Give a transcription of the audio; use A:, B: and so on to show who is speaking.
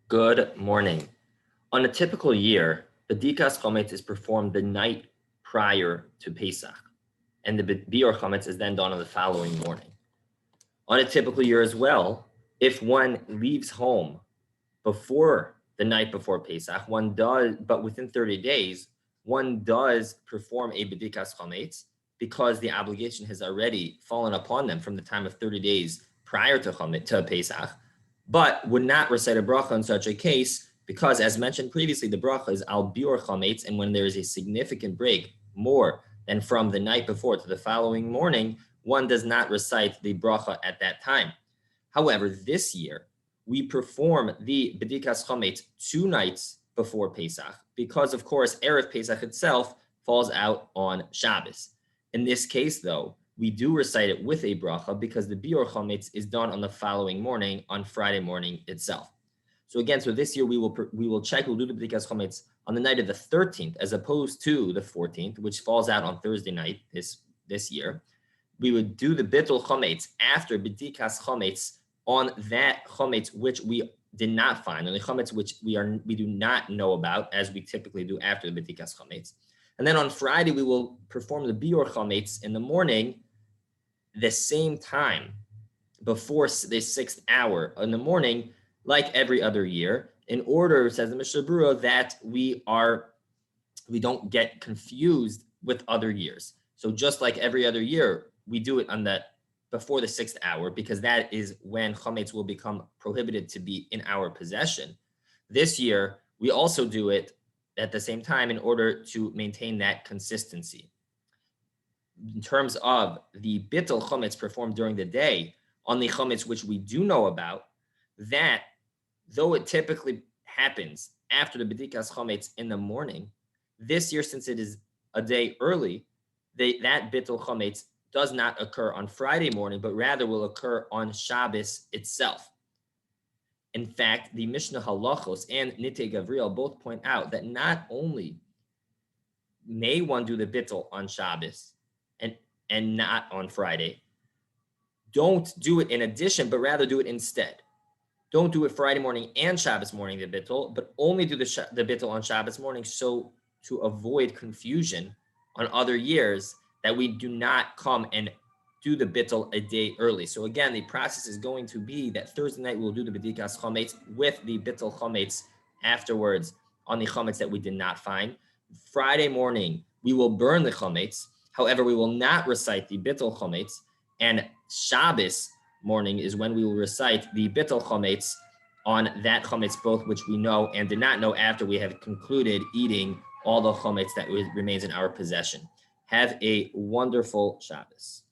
A: Good morning. On a typical year, Bedikat Chametz is performed the night prior to Pesach, and the Biur Chametz is then done on the following morning. On a typical year as well, if one leaves home before the night before Pesach, one does, but within 30 days, one does perform a Bedikat Chametz because the obligation has already fallen upon them from the time of 30 days prior to Pesach, but would not recite a bracha in such a case because, as mentioned previously, the bracha is al Biur Chametz, and when there is a significant break, more than from the night before to the following morning, one does not recite the bracha at that time. However, this year, we perform the Bedikas Chametz 2 nights before Pesach because, of course, Erev Pesach itself falls out on Shabbos. In this case, though, we do recite it with a bracha because the Biur Chametz is done on the following morning, on Friday morning itself. So again, this year we'll do the Bedikas Chametz on the night of the 13th as opposed to the 14th, which falls out on Thursday night this year. We would do the Bittul Chametz after Bedikas Chametz on that Chametz which we did not find, on the Chametz which we do not know about, as we typically do after the Bedikas Chametz. And then on Friday, we will perform the Biur Chametz in the morning, the same time before the 6th hour in the morning, like every other year, in order, says the Mishnah Berurah, that we don't get confused with other years. So just like every other year, we do it on before the 6th hour, because that is when Chametz will become prohibited to be in our possession. This year, we also do it at the same time in order to maintain that consistency. In terms of the Bittul Chametz performed during the day, on the Chametz which we do know about, that though it typically happens after the Bedikas Chametz in the morning, this year, since it is a day early, that Bittul Chametz does not occur on Friday morning, but rather will occur on Shabbos itself. In fact, the Mishnah Halachos and Nitei Gavriel both point out that not only may one do the Bittul on Shabbos and not on Friday, don't do it in addition, but rather do it instead. Don't do it Friday morning and Shabbos morning, the Bittul, but only do the Bittul on Shabbos morning, so to avoid confusion on other years that we do not come and do the Bittul a day early. So again, the process is going to be that Thursday night we'll do the Bedikas Chametz with the Bittul Chametz afterwards on the Chametz that we did not find. Friday morning, we will burn the Chametz. However, we will not recite the Bittul Chametz. And Shabbos morning is when we will recite the Bittul Chametz on that Chametz, both which we know and did not know after we have concluded eating all the Chametz that remains in our possession. Have a wonderful Shabbos.